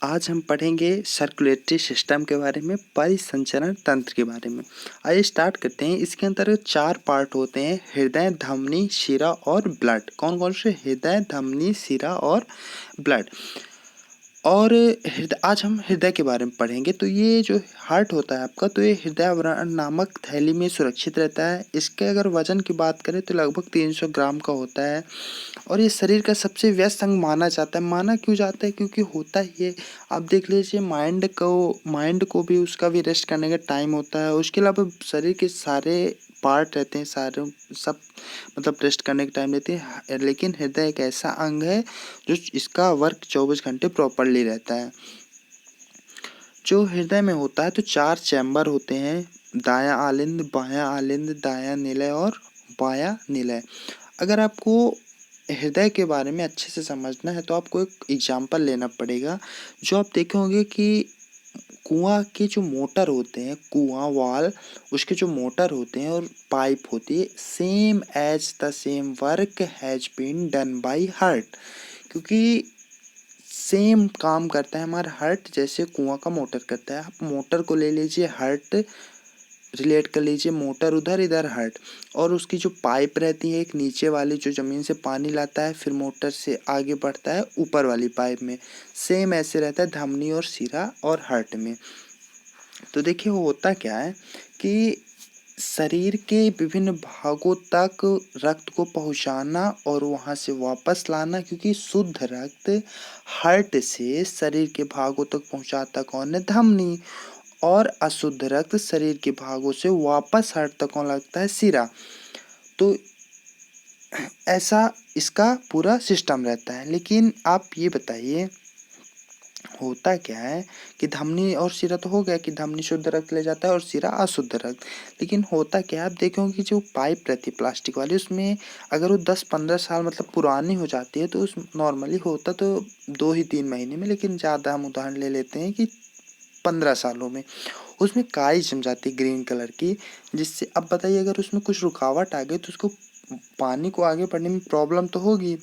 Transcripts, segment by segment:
आज हम पढ़ेंगे सर्कुलेटरी सिस्टम के बारे में, परिसंचरण तंत्र के बारे में। आइए स्टार्ट करते हैं। इसके अंतर्गत 4 पार्ट होते हैं: हृदय, धमनी, शिरा और ब्लड। कौन कौन से? हृदय, धमनी, शिरा और ब्लड। और आज हम हृदय के बारे में पढ़ेंगे। तो ये जो हार्ट होता है आपका, तो ये हृदयावरण नामक थैली में सुरक्षित रहता है। इसके अगर वजन की बात करें तो लगभग 300 ग्राम का होता है और ये शरीर का सबसे व्यस्त अंग माना जाता है। माना क्यों जाता है? क्योंकि होता ही है। आप देख लीजिए, माइंड को भी उसका भी रेस्ट करने का टाइम होता है। उसके अलावा शरीर के सारे पार्ट रहते हैं, सारे सब मतलब रेस्ट करने का टाइम लेते हैं। लेकिन हृदय एक ऐसा अंग है जो इसका वर्क 24 घंटे प्रॉपरली रहता है। जो हृदय में होता है तो 4 चैम्बर होते हैं: दायां आलिंद, बायां आलिंद, दायां निलय और बायां निलय। अगर आपको हृदय के बारे में अच्छे से समझना है तो आपको एक एग्जाम्पल लेना पड़ेगा। जो आप देखे होंगे कि कुआं के जो मोटर होते हैं, कुआं वाल, उसके जो मोटर होते हैं और पाइप होती है, same as the same work has been done by heart. क्योंकि सेम काम करता है हमारा हार्ट जैसे कुआं का मोटर करता है। आप मोटर को ले लीजिए, हार्ट रिलेट कर लीजिए, मोटर उधर, इधर हार्ट। और उसकी जो पाइप रहती है एक नीचे वाली, जो ज़मीन से पानी लाता है, फिर मोटर से आगे बढ़ता है ऊपर वाली पाइप में। सेम ऐसे रहता है धमनी और शिरा और हार्ट में। तो देखिए, वो होता क्या है कि शरीर के विभिन्न भागों तक रक्त को पहुंचाना और वहां से वापस लाना। क्योंकि शुद्ध रक्त हार्ट से शरीर के भागों तक पहुंचाता कौन है? धमनी। और अशुद्ध रक्त शरीर के भागों से वापस हार्ट तक कौन लगता है? शिरा। तो ऐसा इसका पूरा सिस्टम रहता है। लेकिन आप ये बताइए, होता क्या है कि धमनी और शिरा तो हो गया कि धमनी शुद्ध रक्त ले जाता है और शिरा अशुद्ध रक्त। लेकिन होता क्या है, आप देखोगे कि जो पाइप रहती है प्लास्टिक वाली, उसमें अगर वो 10-15 साल मतलब पुरानी हो जाती है तो उस नॉर्मली होता तो 2 ही 3 महीने में, लेकिन ज़्यादा हम उदाहरण ले लेते हैं कि 15 सालों में उसमें काई जम जाती है ग्रीन कलर की। जिससे अब बताइए, अगर उसमें कुछ रुकावट आ गई तो उसको पानी को आगे बढ़ने में प्रॉब्लम तो होगी।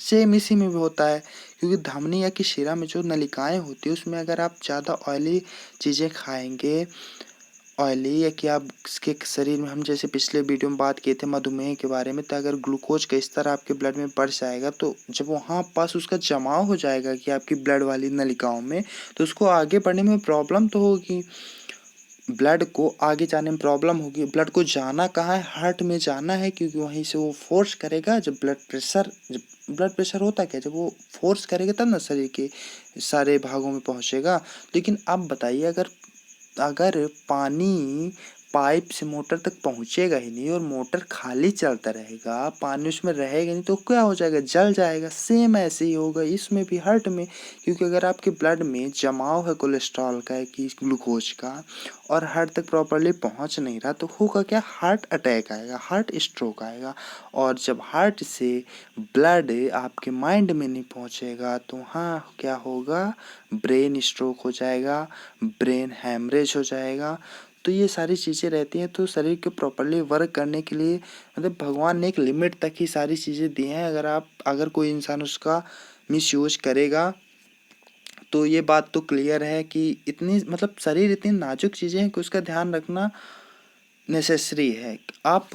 सेम इसी में भी होता है। क्योंकि धमनी या कि शिरा में जो नलिकाएं होती है, उसमें अगर आप ज़्यादा ऑयली चीज़ें खाएंगे, ऑयली, या कि आप इसके शरीर में, हम जैसे पिछले वीडियो में बात किए थे मधुमेह के बारे में, तो अगर ग्लूकोज का स्तर आपके ब्लड में बढ़ जाएगा तो जब वहाँ पास उसका जमाव हो जाएगा कि आपकी ब्लड वाली नलिकाओं में, तो उसको आगे बढ़ने में प्रॉब्लम तो होगी। ब्लड को आगे जाने में प्रॉब्लम होगी। ब्लड को जाना कहाँ है? हार्ट में जाना है, क्योंकि वहीं से वो फोर्स करेगा। जब ब्लड प्रेशर होता क्या, जब वो फोर्स करेगा तब ना शरीर के सारे भागों में पहुंचेगा। लेकिन अब बताइए, अगर अगर पानी पाइप से मोटर तक पहुंचेगा ही नहीं और मोटर खाली चलता रहेगा, पानी उसमें रहेगा नहीं, तो क्या हो जाएगा? जल जाएगा। सेम ऐसे ही होगा इसमें भी, हार्ट में। क्योंकि अगर आपके ब्लड में जमाव है कोलेस्ट्रॉल का कि ग्लूकोज का, और हार्ट तक प्रॉपरली पहुंच नहीं रहा, तो होगा क्या? हार्ट अटैक आएगा, हार्ट स्ट्रोक आएगा। और जब हार्ट से ब्लड आपके माइंड में नहीं पहुंचेगा तो हाँ, क्या होगा? ब्रेन स्ट्रोक हो जाएगा, ब्रेन हैमरेज हो जाएगा। तो ये सारी चीज़ें रहती हैं। तो शरीर को प्रॉपरली वर्क करने के लिए मतलब भगवान ने एक लिमिट तक ही सारी चीज़ें दी हैं। अगर कोई इंसान उसका मिसयूज करेगा तो ये बात तो क्लियर है कि इतनी मतलब शरीर इतनी नाजुक चीज़ें हैं कि उसका ध्यान रखना नेसेसरी है। आप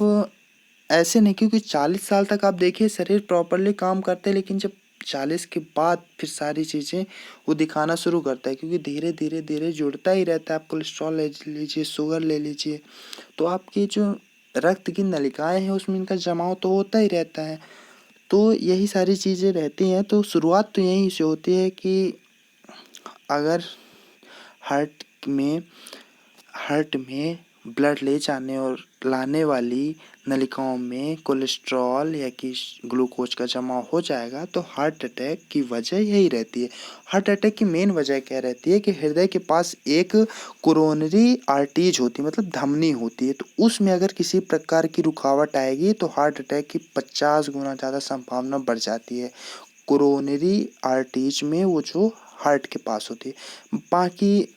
ऐसे नहीं, क्योंकि 40 साल तक आप देखिए शरीर प्रॉपरली काम करते हैं, लेकिन जब 40 के बाद फिर सारी चीज़ें वो दिखाना शुरू करता है। क्योंकि धीरे धीरे धीरे जुड़ता ही रहता है। आप कोलेस्ट्रॉल ले लीजिए, शुगर ले लीजिए, तो आपकी जो रक्त की नलिकाएं हैं उसमें इनका जमाव तो होता ही रहता है। तो यही सारी चीज़ें रहती हैं। तो शुरुआत तो यहीं से होती है कि अगर हार्ट में हार्ट में ब्लड ले जाने और लाने वाली नलिकाओं में कोलेस्ट्रॉल या कि ग्लूकोज का जमाव हो जाएगा तो हार्ट अटैक की वजह यही रहती है। हार्ट अटैक की मेन वजह क्या रहती है कि हृदय के पास एक कोरोनरी आर्टरीज होती है, मतलब धमनी होती है। तो उसमें अगर किसी प्रकार की रुकावट आएगी तो हार्ट अटैक की 50 गुना ज़्यादा संभावना बढ़ जाती है। कोरोनरी आर्टरीज में, वो जो हार्ट के पास होती है। बाकी